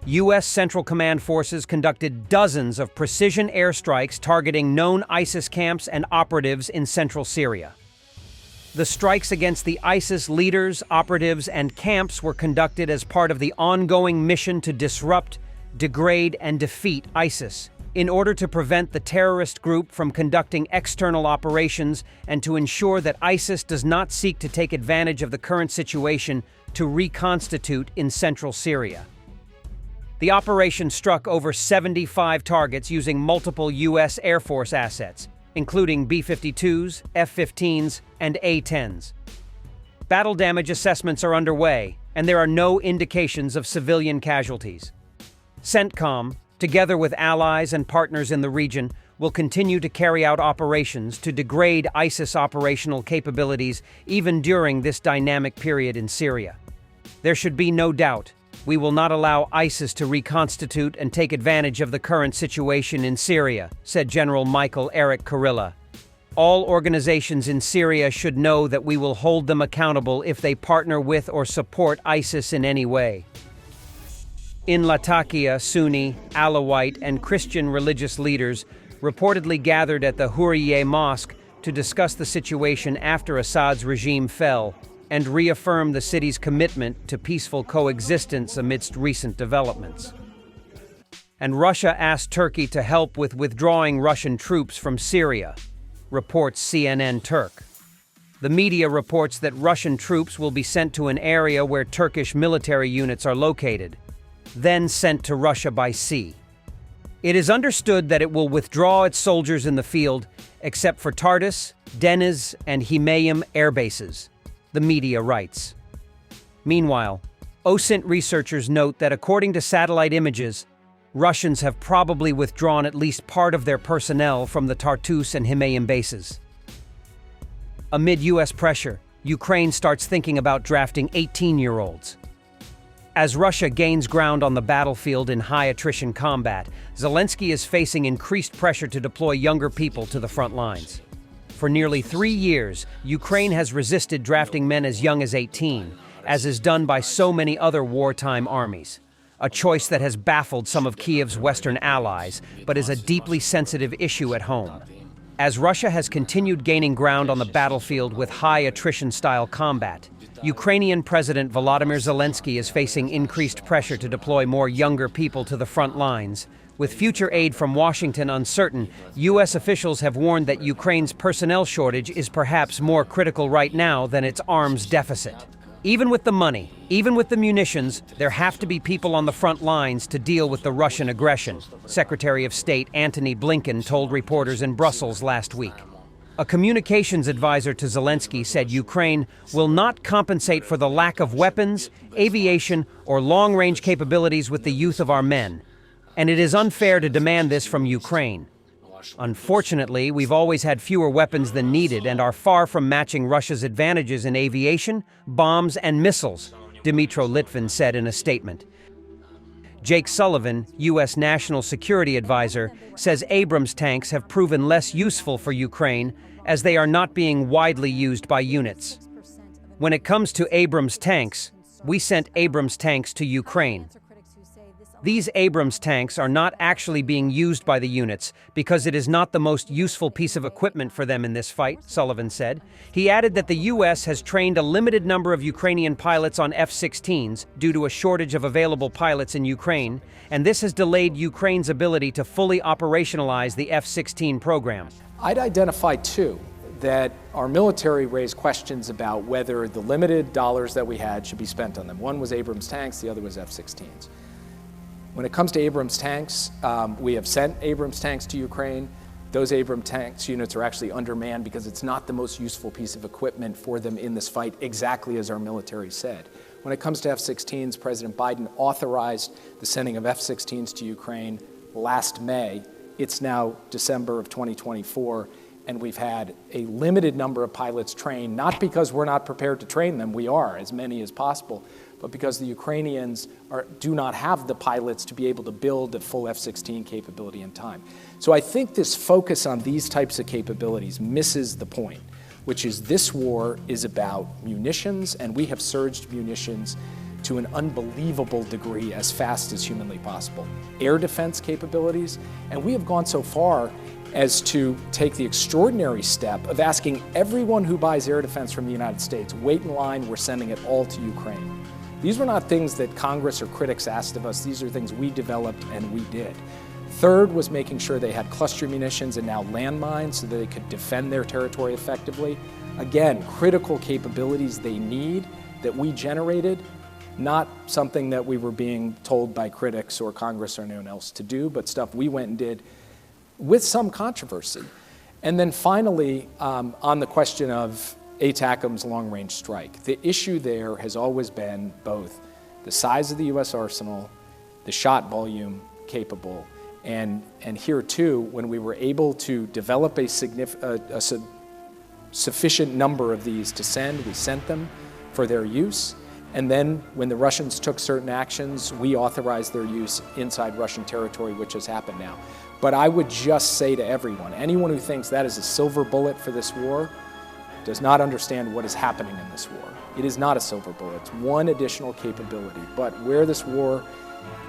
U.S. Central Command forces conducted dozens of precision airstrikes targeting known ISIS camps and operatives in central Syria. The strikes against the ISIS leaders, operatives, and camps were conducted as part of the ongoing mission to disrupt, degrade, and defeat ISIS, in order to prevent the terrorist group from conducting external operations and to ensure that ISIS does not seek to take advantage of the current situation to reconstitute in central Syria. The operation struck over 75 targets using multiple U.S. Air Force assets, including B-52s, F-15s, and A-10s. Battle damage assessments are underway, and there are no indications of civilian casualties. CENTCOM, together with allies and partners in the region, will continue to carry out operations to degrade ISIS operational capabilities even during this dynamic period in Syria. There should be no doubt we will not allow ISIS to reconstitute and take advantage of the current situation in Syria, said General Michael Eric Kurilla. All organizations in Syria should know that we will hold them accountable if they partner with or support ISIS in any way. In Latakia, Sunni, Alawite, and Christian religious leaders reportedly gathered at the Hurriye Mosque to discuss the situation after Assad's regime fell and reaffirm the city's commitment to peaceful coexistence amidst recent developments. And Russia asked Turkey to help with withdrawing Russian troops from Syria, reports CNN Turk. The media reports that Russian troops will be sent to an area where Turkish military units are located, then sent to Russia by sea. It is understood that it will withdraw its soldiers in the field, except for Tartus, Deniz, and Himayim air bases, the media writes. Meanwhile, OSINT researchers note that according to satellite images, Russians have probably withdrawn at least part of their personnel from the Tartus and Himayim bases. Amid U.S. pressure, Ukraine starts thinking about drafting 18-year-olds. As Russia gains ground on the battlefield in high-attrition combat, Zelensky is facing increased pressure to deploy younger people to the front lines. For nearly 3 years, Ukraine has resisted drafting men as young as 18, as is done by so many other wartime armies. A choice that has baffled some of Kiev's Western allies, but is a deeply sensitive issue at home. As Russia has continued gaining ground on the battlefield with high-attrition-style combat, Ukrainian President Volodymyr Zelensky is facing increased pressure to deploy more younger people to the front lines. With future aid from Washington uncertain, U.S. officials have warned that Ukraine's personnel shortage is perhaps more critical right now than its arms deficit. Even with the money, even with the munitions, there have to be people on the front lines to deal with the Russian aggression, Secretary of State Antony Blinken told reporters in Brussels last week. A communications advisor to Zelensky said Ukraine will not compensate for the lack of weapons, aviation, or long-range capabilities with the youth of our men. And it is unfair to demand this from Ukraine. Unfortunately, we've always had fewer weapons than needed and are far from matching Russia's advantages in aviation, bombs, and missiles, Dmytro Litvin said in a statement. Jake Sullivan, U.S. National Security Advisor, says Abrams tanks have proven less useful for Ukraine as they are not being widely used by units. When it comes to Abrams tanks, we sent Abrams tanks to Ukraine. These Abrams tanks are not actually being used by the units because it is not the most useful piece of equipment for them in this fight, Sullivan said. He added that the U.S. has trained a limited number of Ukrainian pilots on F-16s due to a shortage of available pilots in Ukraine, and this has delayed Ukraine's ability to fully operationalize the F-16 program. I'd identify two that our military raised questions about whether the limited dollars that we had should be spent on them. One was Abrams tanks, the other was F-16s. When it comes to Abrams tanks, we have sent Abrams tanks to Ukraine. Those Abrams tanks units are actually undermanned because it's not the most useful piece of equipment for them in this fight, exactly as our military said. When it comes to F-16s, President Biden authorized the sending of F-16s to Ukraine last May. It's now December of 2024, and we've had a limited number of pilots trained, not because we're not prepared to train them, we are, as many as possible, but because the Ukrainians do not have the pilots to be able to build a full F-16 capability in time. So I think this focus on these types of capabilities misses the point, which is this war is about munitions, and we have surged munitions to an unbelievable degree as fast as humanly possible. Air defense capabilities, and we have gone so far as to take the extraordinary step of asking everyone who buys air defense from the United States, wait in line, we're sending it all to Ukraine. These were not things that Congress or critics asked of us, these are things we developed and we did. Third was making sure they had cluster munitions and now landmines so that they could defend their territory effectively. Again, critical capabilities they need that we generated, not something that we were being told by critics or Congress or anyone else to do, but stuff we went and did with some controversy. And then finally, on the question of ATACMS long-range strike, the issue there has always been both the size of the U.S. arsenal, the shot volume capable, and here too, when we were able to develop a sufficient number of these to send, we sent them for their use. And then when the Russians took certain actions, we authorized their use inside Russian territory, which has happened now. But I would just say to everyone, anyone who thinks that is a silver bullet for this war does not understand what is happening in this war. It is not a silver bullet, it's one additional capability. But where this war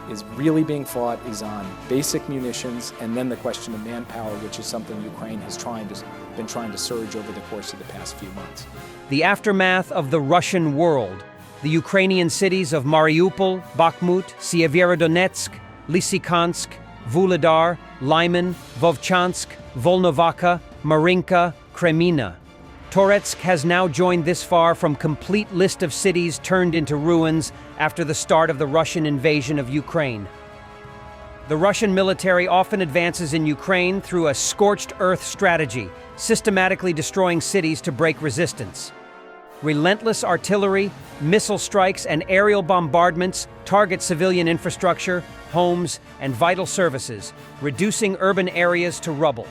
is really being fought is on basic munitions, and then the question of manpower, which is something Ukraine has been trying to surge over the course of the past few months. The aftermath of the Russian world. The Ukrainian cities of Mariupol, Bakhmut, Sievierodonetsk, Lysychansk, Vuhledar, Lyman, Vovchansk, Volnovakha, Marinka, Kremina. Toretsk has now joined this far from complete list of cities turned into ruins after the start of the Russian invasion of Ukraine. The Russian military often advances in Ukraine through a scorched earth strategy, systematically destroying cities to break resistance. Relentless artillery, missile strikes, and aerial bombardments target civilian infrastructure, homes, and vital services, reducing urban areas to rubble.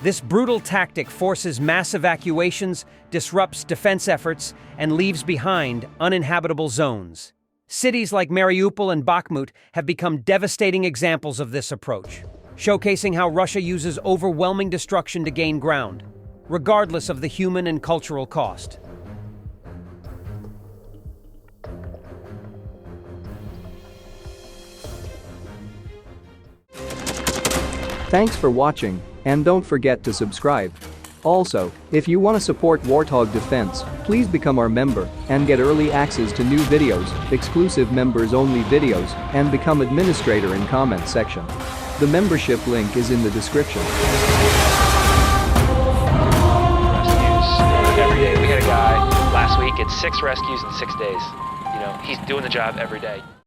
This brutal tactic forces mass evacuations, disrupts defense efforts, and leaves behind uninhabitable zones. Cities like Mariupol and Bakhmut have become devastating examples of this approach, showcasing how Russia uses overwhelming destruction to gain ground, regardless of the human and cultural cost. Thanks for watching, and don't forget to subscribe. Also, if you want to support Warthog Defense, please become our member and get early access to new videos, exclusive members-only videos, and become administrator in comments section. The membership link is in the description. Rescues every day. We had a guy last week, it's 6 rescues in 6 days. You know, he's doing the job every day.